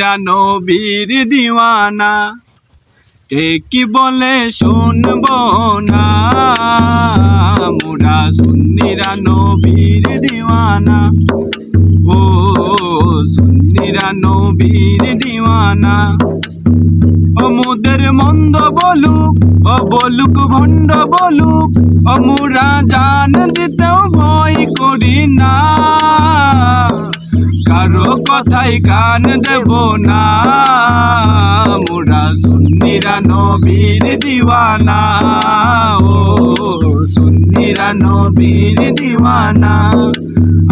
নবীর দিওয়ানা কে কি বলে শুনব না, মোরা সুন্নিরা নবীর দিওয়ানা। ও সুন্নিরা নবীর দিওয়ানা। ও মোদের মন্দ বলুক, ও বলুক ভণ্ড বলুক, ও মোরা জান দিতেও ভয় করি না, কারো কথাই কান দেব না, মোরা সুন্নিরা নবীর দিওয়ানা। ও সুন্নিরা নবীর দিওয়ানা।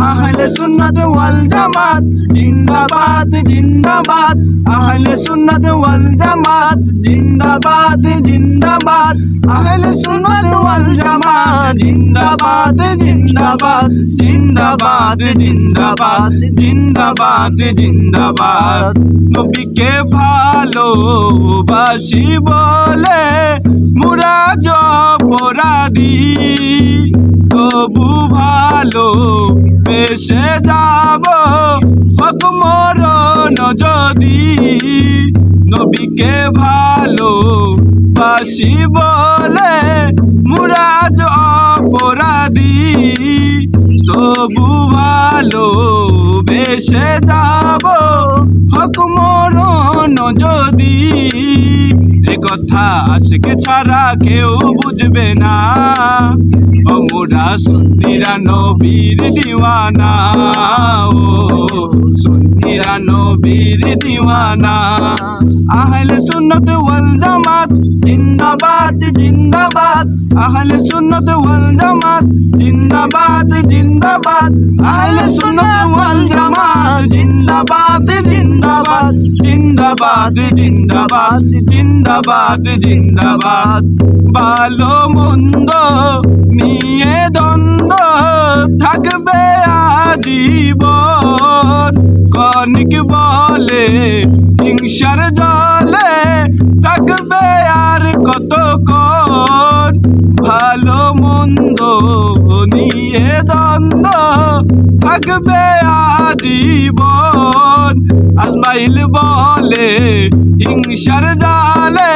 আহলে সুন্নাত ওয়াল জামাত জিন্দাবাদ জিন্দাবাদ, আহলে সুন্নাত ওয়াল জামাত জিন্দাবাদ জিন্দাবাদ, আহলে সুন্নাত ওয়াল জামাত জিন্দাবাদ জিন্দাবাদ জিন্দাবাদ জিন্দাবাদ জিন্দাবাদ জিন্দাবাদ। নবীকে ভালোবাসি বলে মোরা অপরাধী, তবু ভালো বেসে যাব হক মরণ যদি। নবীকে ভালোবাসি বলে মোরা অপরাধী, তবু ভালো বেসে যাব হক মরণ যদি। এ কথা আশিক ছাড়া কেউ বুঝবে না, ও মোরা সুন্নিরা নবীর দিওয়ানা। ও সুন্নিরা নবীর দিওয়ানা। আহলে সুন্নাত ওয়াল জামাত জিন্দাবাদ জিন্দাবাদ, আহলে সুন্নাত ওয়াল জামাত জিন্দাবাদ জিন্দাবাদ, আহলে সুন্নাত ওয়াল জামাত জিন্দাবাদ জিন্দাবাদ জিন্দাবাদ জিন্দাবাদ জিন্দাবাদ জিন্দাবাদ। ভালো মন্দ নিয়ে দ্বন্দ্ব থাকবে আজীবন, কনিক বলে হিংসার জলে থাকবে আর কতক্ষণ। ভালো মন্দ নিয়ে দ্বন্দ্ব থাকবে আজীবন, আজমাইল বলে হিংসার জালে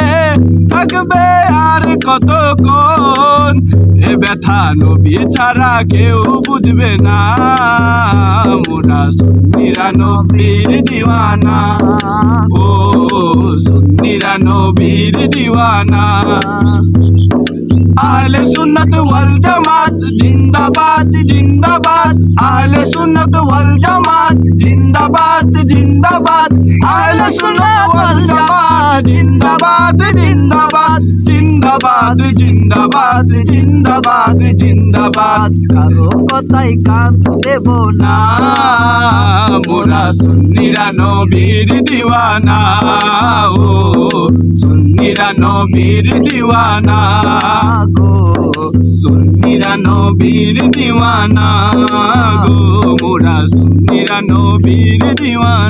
থাকবে আর কতক্ষণ। এ ব্যথা নবী ছাড়া কেউ বুঝবে না, মোরা সুন্নিরা নবীর দিওয়ানা। ও সুন্নিরা নবীর দিওয়ানা। আহলে সুন্নাত ওয়াল জামাত জিন্দাবাদ জিন্দাবাদ, আহলে সুন্নাত ওয়াল জামাত জিন্দাবাদ জিন্দাবাদ, আহলে সুন্নাত ওয়াল জামাত জিন্দাবাদ জিন্দাবাদ জিন্দাবাদ জিন্দাবাদ জিন্দাবাদ জিন্দাবাদ। কারো কথাই কান দেব না, মোরা সুন্নিরা নবীর দিওয়ানা। ও সুন্নিরা নবীর দিওয়ানা গো, সুন্নিরা নবীর দিওয়ানা গো, মোরা সুন্নিরা নবীর দিওয়ানা।